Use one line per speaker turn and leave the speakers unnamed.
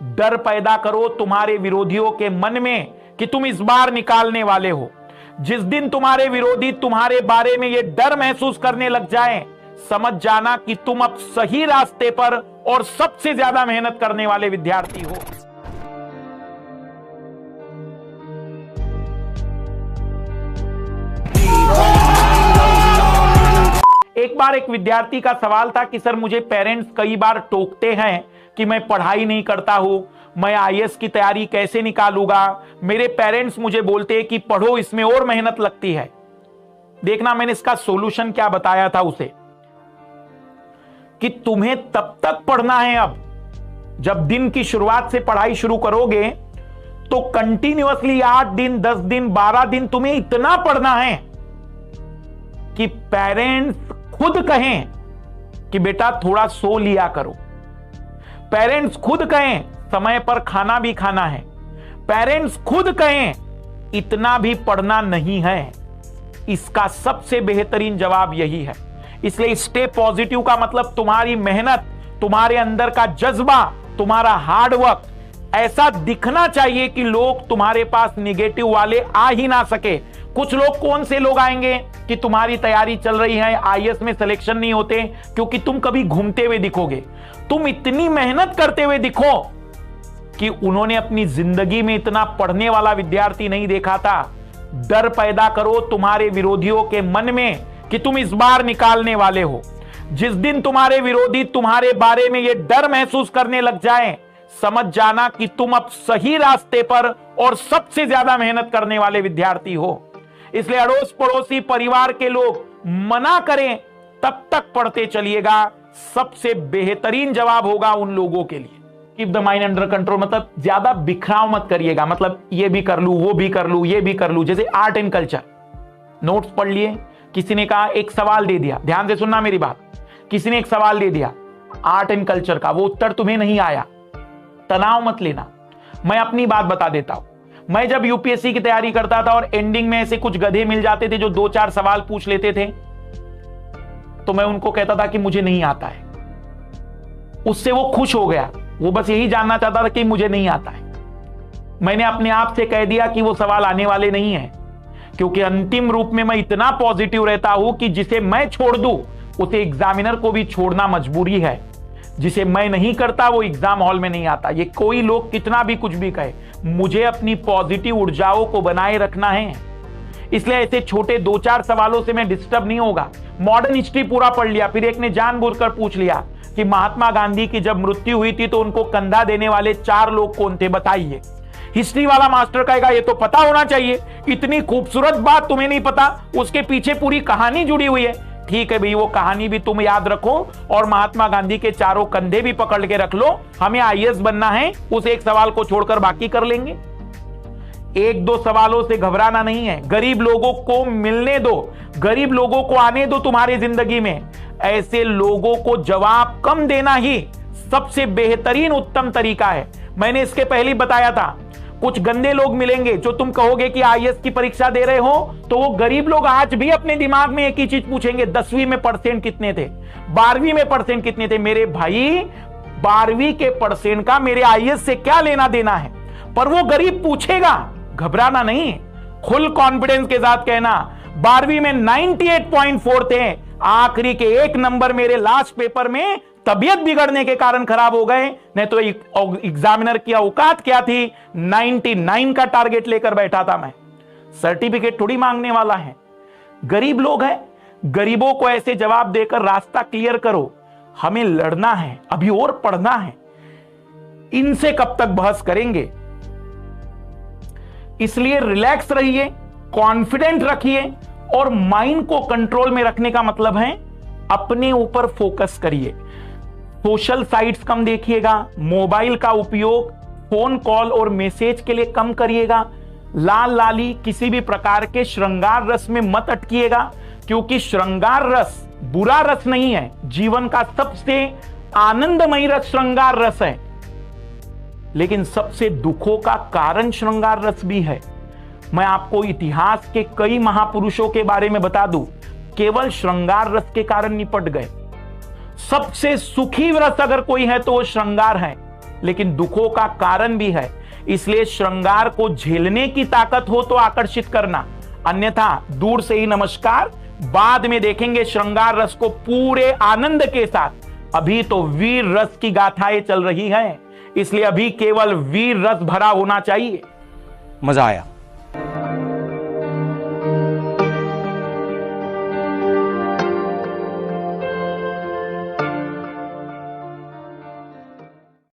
डर पैदा करो तुम्हारे विरोधियों के मन में कि तुम इस बार निकालने वाले हो। जिस दिन तुम्हारे विरोधी तुम्हारे बारे में यह डर महसूस करने लग जाएं, समझ जाना कि तुम अब सही रास्ते पर और सबसे ज्यादा मेहनत करने वाले विद्यार्थी हो। एक बार एक विद्यार्थी का सवाल था कि सर मुझे पेरेंट्स कई बार टोकते हैं कि मैं पढ़ाई नहीं करता हूं, मैं आईएएस की तैयारी कैसे निकालूंगा। मेरे पेरेंट्स मुझे बोलते हैं कि पढ़ो, इसमें और मेहनत लगती है। देखना मैंने इसका सॉल्यूशन क्या बताया था उसे, कि तुम्हें तब तक पढ़ना है। अब जब दिन की शुरुआत से पढ़ाई शुरू करोगे तो कंटिन्यूअसली 8 दिन, 10 दिन, 12 दिन तुम्हें इतना पढ़ना है कि पेरेंट्स खुद कहें कि बेटा थोड़ा सो लिया करो। पेरेंट्स खुद कहें समय पर खाना भी खाना है। पेरेंट्स खुद कहें इतना भी पढ़ना नहीं है। इसका सबसे बेहतरीन जवाब यही है। इसलिए स्टे पॉजिटिव का मतलब तुम्हारी मेहनत, तुम्हारे अंदर का जज्बा, तुम्हारा हार्डवर्क ऐसा दिखना चाहिए कि लोग तुम्हारे पास निगेटिव वाले आ ही ना सके। कुछ लोग, कौन से लोग आएंगे कि तुम्हारी तैयारी चल रही है, आईएएस में सिलेक्शन नहीं होते, क्योंकि तुम कभी घूमते हुए दिखोगे। तुम इतनी मेहनत करते हुए दिखो कि उन्होंने अपनी जिंदगी में इतना पढ़ने वाला विद्यार्थी नहीं देखा था। डर पैदा करो तुम्हारे विरोधियों के मन में कि तुम इस बार निकालने वाले हो। जिस दिन तुम्हारे विरोधी तुम्हारे बारे में यह डर महसूस करने लग जाएं, समझ जाना कि तुम अब सही रास्ते पर और सबसे ज्यादा मेहनत करने वाले विद्यार्थी हो। इसलिए अड़ोस पड़ोसी परिवार के लोग मना करें तब तक पढ़ते चलिएगा। सबसे बेहतरीन जवाब होगा उन लोगों के लिए। Keep the mind under control, मतलब ज्यादा बिखराव मत करिएगा। मतलब ये भी कर लू, वो भी कर लू, ये भी कर लू। जैसे आर्ट एंड कल्चर, नोट्स पढ़ लिए, किसी ने कहा एक सवाल दे दिया, ध्यान से सुनना मेरी बात। किसी ने एक सवाल दे दिया आर्ट एंड कल्चर का, वो उत्तर तुम्हें नहीं आया, तनाव मत लेना। मैं अपनी बात बता देता हूं। मैं जब यूपीएससी की तैयारी करता था और एंडिंग में ऐसे कुछ गधे मिल जाते थे जो 2-4 सवाल पूछ लेते थे, तो मैं उनको कहता था कि मुझे नहीं आता है। उससे वो खुश हो गया, वो बस यही जानना चाहता था कि मुझे नहीं आता है। मैंने अपने आप से कह दिया कि वो सवाल आने वाले नहीं है, क्योंकि अंतिम रूप में मैं इतना पॉजिटिव रहता हूं कि जिसे मैं छोड़ दूं उसे एग्जामिनर को भी छोड़ना मजबूरी है। जिसे मैं नहीं करता वो एग्जाम हॉल में नहीं आता। ये कोई लोग कितना भी कुछ भी कहे, मुझे अपनी पॉजिटिव ऊर्जाओं को बनाए रखना है। इसलिए ऐसे छोटे 2-4 सवालों से मैं डिस्टर्ब नहीं होगा। मॉडर्न हिस्ट्री पूरा पढ़ लिया, फिर एक ने जानबूझकर पूछ लिया कि महात्मा गांधी की जब मृत्यु हुई थी तो उनको कंधा देने वाले 4 लोग कौन थे, बताइए। हिस्ट्री वाला मास्टर कहेगा ये तो पता होना चाहिए, इतनी खूबसूरत बात तुम्हें नहीं पता, उसके पीछे पूरी कहानी जुड़ी हुई है। ठीक है भाई, वो कहानी भी तुम याद रखो और महात्मा गांधी के 4 कंधे भी पकड़ के रख लो। हमें आईएएस बनना है, उस एक सवाल को छोड़कर बाकी कर लेंगे। 1-2 सवालों से घबराना नहीं है। गरीब लोगों को मिलने दो, गरीब लोगों को आने दो तुम्हारी जिंदगी में। ऐसे लोगों को जवाब कम देना ही सबसे बेहतरीन उत्तम तरीका है। मैंने इसके पहले बताया था, कुछ गंदे लोग मिलेंगे जो तुम कहोगे कि आईएएस की परीक्षा दे रहे हो, तो वो गरीब लोग आज भी अपने दिमाग में एक ही चीज पूछेंगे, 10वीं में परसेंट कितने थे, 12वीं में परसेंट कितने थे। मेरे भाई 12वीं के परसेंट का मेरे आईएएस से क्या लेना देना है। पर वो गरीब पूछेगा, घबराना नहीं, फुल कॉन्फिडेंस के साथ कहना 12वीं में 98.4 थे, आखिरी के 1 नंबर मेरे लास्ट पेपर में तबीयत बिगड़ने के कारण खराब हो गए, नहीं तो एग्जामिनर की औकात क्या थी, 99 का टारगेट लेकर बैठा था मैं। सर्टिफिकेट थोड़ी मांगने वाला है। गरीब लोग हैं, गरीबों को ऐसे जवाब देकर रास्ता क्लियर करो। हमें लड़ना है, अभी और पढ़ना है, इनसे कब तक बहस करेंगे। इसलिए रिलैक्स रहिए, कॉन्फिडेंट रखिए और माइंड को कंट्रोल में रखने का मतलब है अपने ऊपर फोकस करिए। सोशल साइट्स कम देखिएगा, मोबाइल का उपयोग फोन कॉल और मैसेज के लिए कम करिएगा। लाल लाली किसी भी प्रकार के श्रृंगार रस में मत अटकिएगा, क्योंकि श्रृंगार रस बुरा रस नहीं है। जीवन का सबसे आनंदमयी रस श्रृंगार रस है, लेकिन सबसे दुखों का कारण श्रृंगार रस भी है। मैं आपको इतिहास के कई महापुरुषों के बारे में बता दूं, केवल श्रृंगार रस के कारण निपट गए। सबसे सुखी रस अगर कोई है तो वो श्रृंगार है, लेकिन दुखों का कारण भी है। इसलिए श्रृंगार को झेलने की ताकत हो तो आकर्षित करना, अन्यथा दूर से ही नमस्कार। बाद में देखेंगे श्रृंगार रस को पूरे आनंद के साथ। अभी तो वीर रस की गाथाएं चल रही हैं, इसलिए अभी केवल वीर रस भरा होना चाहिए।
मजा आया।